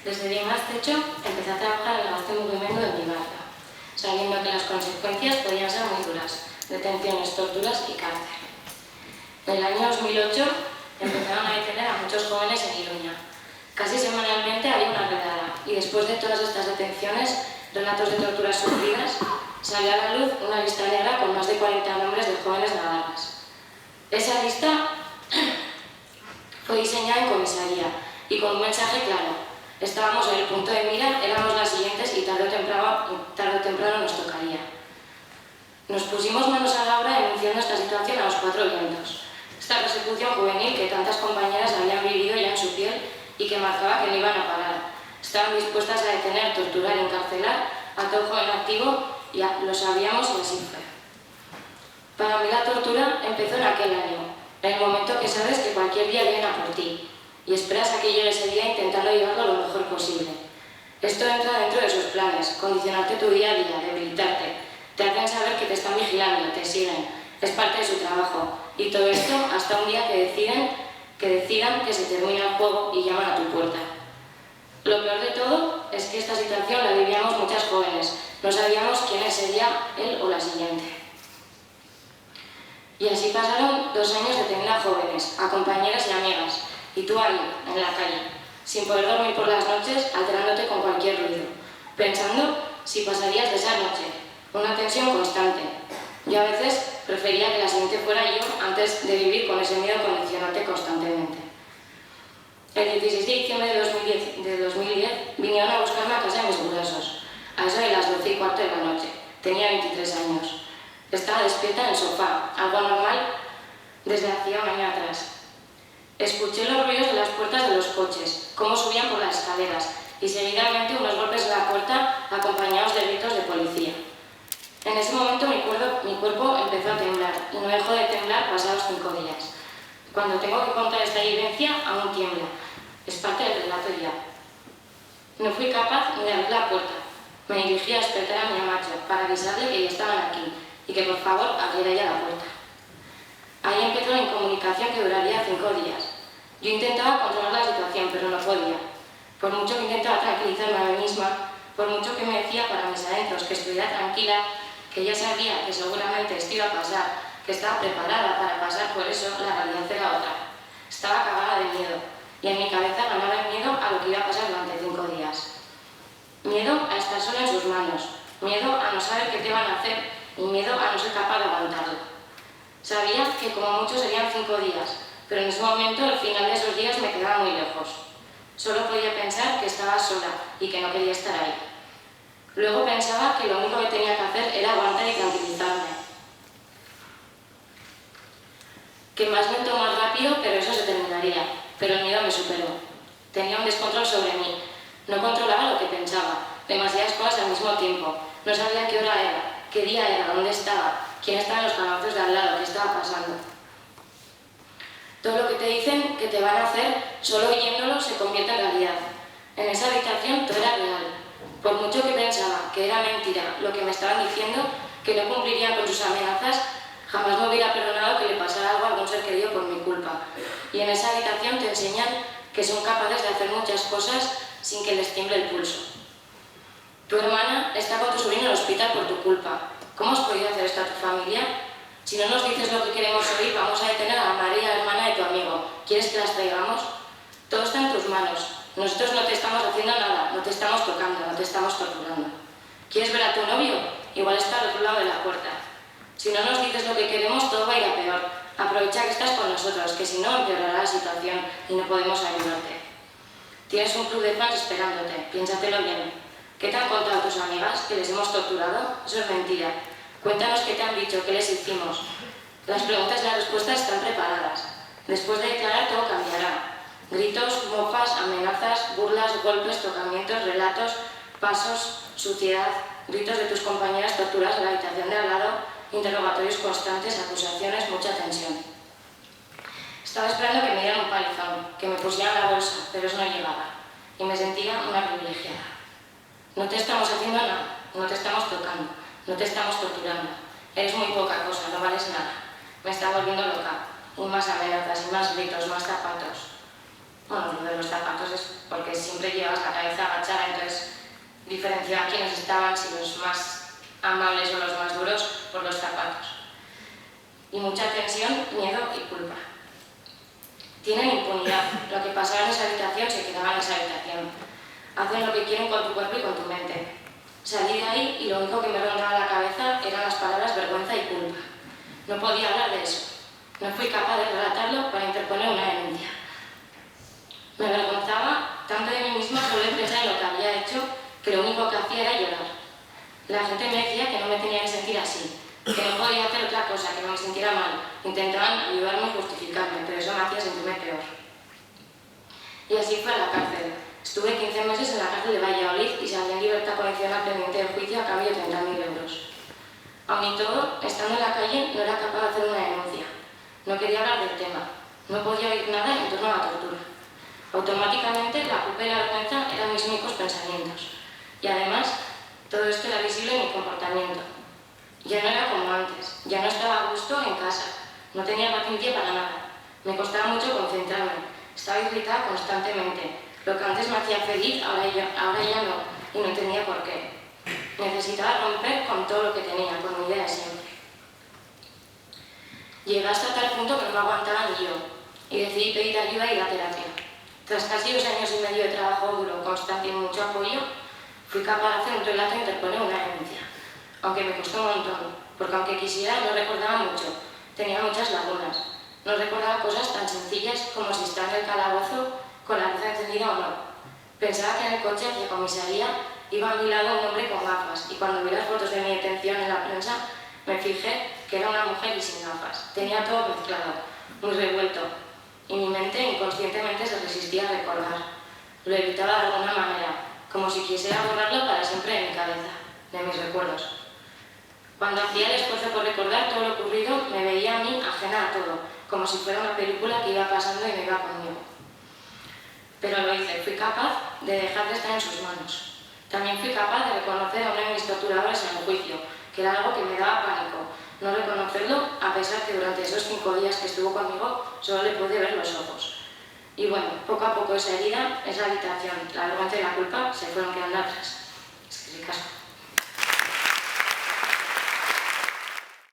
Desde bien más techo, empecé a trabajar en el gasto movimiento de mi barrio, sabiendo que las consecuencias podían ser muy duras: detenciones, torturas y cárcel. En el año 2008 empezaron a detener a muchos jóvenes en Iruña. Casi semanalmente había una redada, y después de todas estas detenciones, relatos de torturas sufridas, salió a la luz una lista negra con más de 40 nombres de jóvenes navarras. Esa lista fue diseñada en comisaría y con un mensaje claro: estábamos en el punto de mira, éramos las siguientes y tarde o temprano nos tocaría. Nos pusimos manos a la obra denunciando esta situación a los 4 vientos. Esta persecución juvenil que tantas compañeras habían vivido ya en su piel y que marcaba que no iban a parar. Estaban dispuestas a detener, torturar y encarcelar a todo joven activo, y lo sabíamos y así fue. Para mí la tortura empezó en aquel año, en el momento que sabes que cualquier día viene a por ti y esperas a que llegue ese día intentando llevarlo lo mejor posible. Esto entra dentro de sus planes: condicionarte tu día a día, debilitarte. Te hacen saber que te están vigilando, te siguen, es parte de su trabajo. Y todo esto hasta un día que decidan que se termina el juego y llaman a tu puerta. Lo peor de todo es que esta situación la vivíamos muchas jóvenes. No sabíamos quién sería él o la siguiente. Y así pasaron 2 años de tener a jóvenes, a compañeras y amigas, y tú ahí, en la calle, sin poder dormir por las noches, alterándote con cualquier ruido, pensando si pasarías de esa noche. Una tensión constante. Yo a veces prefería que la siguiente fuera yo antes de vivir con ese miedo condicionante constantemente. El 16 de diciembre de 2010 vinieron a buscarme a casa de mis burrasos, a eso de las 12:15 de la noche. Tenía 23 años. Estaba despierta en el sofá, algo normal desde hacía un año atrás. Escuché los ruidos de las puertas de los coches, cómo subían por las escaleras, y seguidamente unos golpes en la puerta acompañados de gritos de policía. En ese momento mi cuerpo empezó a temblar, y no dejó de temblar pasados 5 días. Cuando tengo que contar esta vivencia, aún tiembla. Es parte del relato ya. No fui capaz ni de abrir la puerta. Me dirigí a despertar a mi amacho para avisarle que ya estaban aquí y que por favor abriera ya la puerta. Ahí empezó la incomunicación que duraría 5 días. Yo intentaba controlar la situación, pero no podía. Por mucho que intentaba tranquilizarme a mí misma, por mucho que me decía para mis adentros que estuviera tranquila, que ya sabía que seguramente esto iba a pasar, que estaba preparada para pasar por eso, la realidad era otra. Estaba cagada de miedo, y en mi cabeza ganaba el miedo a lo que iba a pasar durante 5 días. Miedo a estar sola en sus manos, miedo a no saber qué te van a hacer y miedo a no ser capaz de aguantarlo. Sabía que como mucho serían 5 días, pero en ese momento el final de esos días me quedaba muy lejos. Solo podía pensar que estaba sola y que no quería estar ahí. Luego pensaba que lo único que tenía que hacer era aguantar y tranquilizarme. Que más lento, más rápido, pero eso se terminaría. Pero el miedo me superó. Tenía un descontrol sobre mí. No controlaba lo que pensaba. Demasiadas cosas al mismo tiempo. No sabía qué hora era, qué día era, dónde estaba, quién estaba en los calabozos de al lado, qué estaba pasando. Todo lo que te dicen que te van a hacer, solo oyéndolo se convierte en realidad. En esa habitación todo era real. Por mucho que pensaba que era mentira lo que me estaban diciendo, que no cumplirían con sus amenazas, jamás me hubiera perdonado que le pasara algo a algún ser querido por mi culpa. Y en esa habitación te enseñan que son capaces de hacer muchas cosas sin que les tiemble el pulso. Tu hermana está con tu sobrino en el hospital por tu culpa. ¿Cómo has podido hacer esto a tu familia? Si no nos dices lo que queremos oír, vamos a detener a la madre y a la hermana de tu amigo. ¿Quieres que las traigamos? Todo está en tus manos. Nosotros no te estamos haciendo nada, no te estamos tocando, no te estamos torturando. ¿Quieres ver a tu novio? Igual está al otro lado de la puerta. Si no nos dices lo que queremos, todo va a ir a peor. Aprovecha que estás con nosotros, que si no, empeorará la situación y no podemos ayudarte. Tienes un club de fans esperándote, piénsatelo bien. ¿Qué te han contado tus amigas? ¿Que les hemos torturado? Eso es mentira. Cuéntanos qué te han dicho, qué les hicimos. Las preguntas y las respuestas están preparadas. Después de declarar, todo cambiará. Gritos, mofas, amenazas, burlas, golpes, tocamientos, relatos, pasos, suciedad, gritos de tus compañeras torturadas en la habitación de al lado, interrogatorios constantes, acusaciones, mucha tensión. Estaba esperando que me dieran un palizón, que me pusieran la bolsa, pero eso no llegaba. Y me sentía una privilegiada. No te estamos haciendo nada, no te estamos tocando, no te estamos torturando. Eres muy poca cosa, no vales nada. Me está volviendo loca. Y más amenazas, y más gritos, más zapatos. Bueno, lo de los zapatos es porque siempre llevabas la cabeza agachada, entonces diferenciaba quiénes estaban, si los más amables o los más duros, por los zapatos. Y mucha tensión, miedo y culpa. Tienen impunidad. Lo que pasaba en esa habitación se quedaba en esa habitación. Hacen lo que quieren con tu cuerpo y con tu mente. Salí de ahí y lo único que me rondaba la cabeza eran las palabras vergüenza y culpa. No podía hablar de eso. No fui capaz de relatarlo para interponer una denuncia. Me avergonzaba tanto de mí misma solo de pensar en lo que había hecho, que lo único que hacía era llorar. La gente me decía que no me tenía que sentir así, que no podía hacer otra cosa, que no me sintiera mal. Intentaban ayudarme y justificarme, pero eso me hacía sentirme peor. Y así fue a la cárcel. Estuve 15 meses en la cárcel de Valladolid y salí en libertad condicional pendiente de juicio a cambio de 30.000 euros. Aun y todo, estando en la calle, no era capaz de hacer una denuncia. No quería hablar del tema. No podía oír nada en torno a la tortura. Automáticamente, la culpa y la vergüenza eran mis únicos pensamientos. Y además, todo esto era visible en mi comportamiento. Ya no era como antes. Ya no estaba a gusto en casa. No tenía paciencia para nada. Me costaba mucho concentrarme. Estaba irritada constantemente. Lo que antes me hacía feliz, ahora ya no. Y no entendía por qué. Necesitaba romper con todo lo que tenía, con mi idea de siempre. Llegué hasta tal punto que no me aguantaba ni yo. Y decidí pedir ayuda y ir a terapia. Tras casi 2 años y medio de trabajo duro, constante y mucho apoyo, fui capaz de hacer un relato e interponer una denuncia. Aunque me costó un montón, porque aunque quisiera no recordaba mucho, tenía muchas lagunas. No recordaba cosas tan sencillas como si estaba en el calabozo con la luz encendida o no. Pensaba que en el coche hacia comisaría iba a mi lado un hombre con gafas, y cuando vi las fotos de mi detención en la prensa, me fijé que era una mujer y sin gafas. Tenía todo mezclado, muy revuelto, y mi mente inconscientemente se resistía a recordar. Lo evitaba de alguna manera, como si quisiera borrarlo para siempre de mi cabeza, de mis recuerdos. Cuando hacía el esfuerzo por recordar todo lo ocurrido, me veía a mí ajena a todo, como si fuera una película que iba pasando y no iba conmigo. Pero lo hice, fui capaz de dejar de estar en sus manos. También fui capaz de reconocer a uno de mis torturadores en el juicio, que era algo que me daba pánico. No reconocerlo, a pesar que durante esos 5 días que estuvo conmigo, solo le pude ver los ojos. Y bueno, poco a poco esa herida, esa habitación, la vergüenza y la culpa se fueron quedando atrás. Es que ricasco.